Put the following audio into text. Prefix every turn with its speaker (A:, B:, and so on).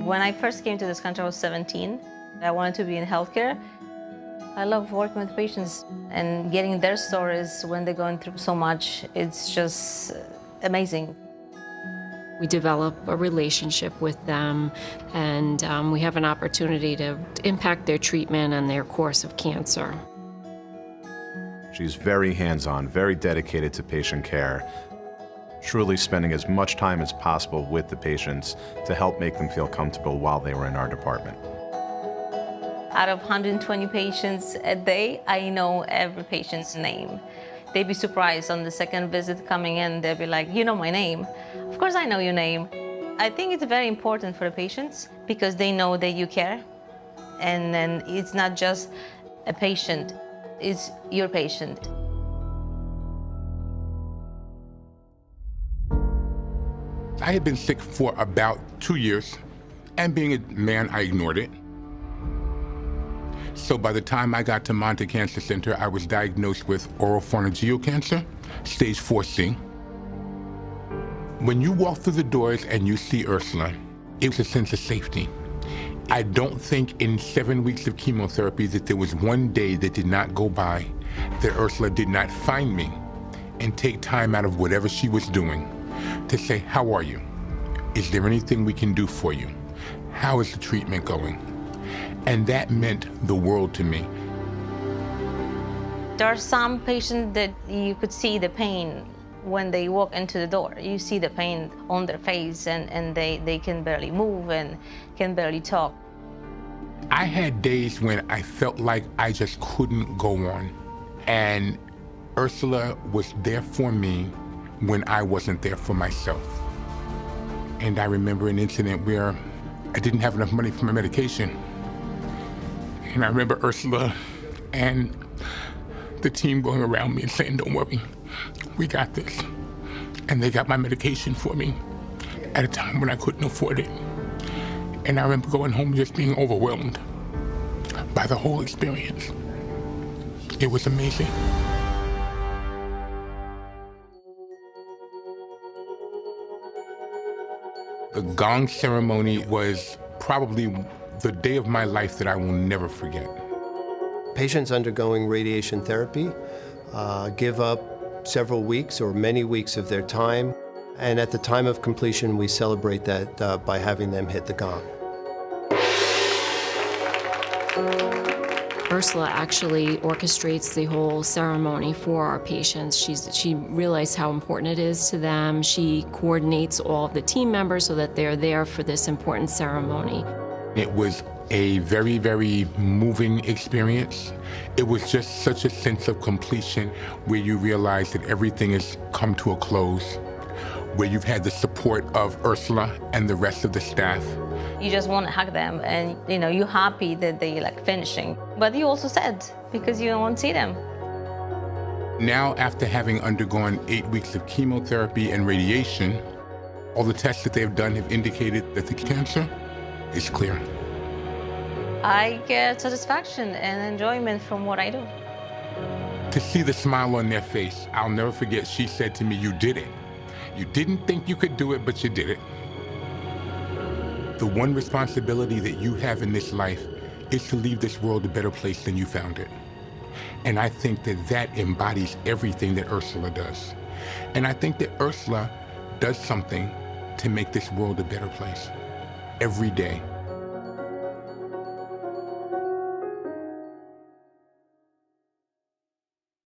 A: When I first came to this country, I was 17. I wanted to be in healthcare. I love working with patients and getting their stories when they're going through so much. It's just amazing.
B: We develop a relationship with them, and we have an opportunity to impact their treatment and their course of cancer.
C: She's very hands-on, very dedicated to patient care, truly spending as much time as possible with the patients to help make them feel comfortable while they were in our department.
A: Out of 120 patients a day, I know every patient's name. They'd be surprised on the second visit coming in, they'd be like, you know my name. Of course I know your name. I think it's very important for the patients because they know that you care. And then it's not just a patient, it's your patient.
D: I had been sick for about 2 years, and being a man, I ignored it. So by the time I got to Monte Cancer Center, I was diagnosed with oropharyngeal cancer, stage 4C. When you walk through the doors and you see Urszula, it was a sense of safety. I don't think in 7 weeks of chemotherapy that there was one day that did not go by that Urszula did not find me and take time out of whatever she was doing to say, how are you? Is there anything we can do for you? How is the treatment going? And that meant the world to me.
A: There are some patients that you could see the pain when they walk into the door. You see the pain on their face and they can barely move and can barely talk.
D: I had days when I felt like I just couldn't go on. And Urszula was there for me when I wasn't there for myself. And I remember an incident where I didn't have enough money for my medication. And I remember Urszula and the team going around me and saying, don't worry, we got this. And they got my medication for me at a time when I couldn't afford it. And I remember going home just being overwhelmed by the whole experience. It was amazing. The gong ceremony was probably the day of my life that I will never forget.
E: Patients undergoing radiation therapy give up several weeks or many weeks of their time, and at the time of completion, we celebrate that by having them hit the gong.
B: Urszula actually orchestrates the whole ceremony for our patients. She realized how important it is to them. She coordinates all of the team members so that they're there for this important ceremony.
D: It was a very, very moving experience. It was just such a sense of completion where you realize that everything has come to a close, where you've had the support of Urszula and the rest of the staff.
A: You just want to hug them and you're happy that they're like finishing. But you also sad because you don't want to see them.
D: Now, after having undergone 8 weeks of chemotherapy and radiation, all the tests that they've done have indicated that the cancer is clear.
A: I get satisfaction and enjoyment from what I do.
D: To see the smile on their face, I'll never forget, she said to me, you did it. You didn't think you could do it, but you did it. The one responsibility that you have in this life is to leave this world a better place than you found it. And I think that that embodies everything that Urszula does. And I think that Urszula does something to make this world a better place every day.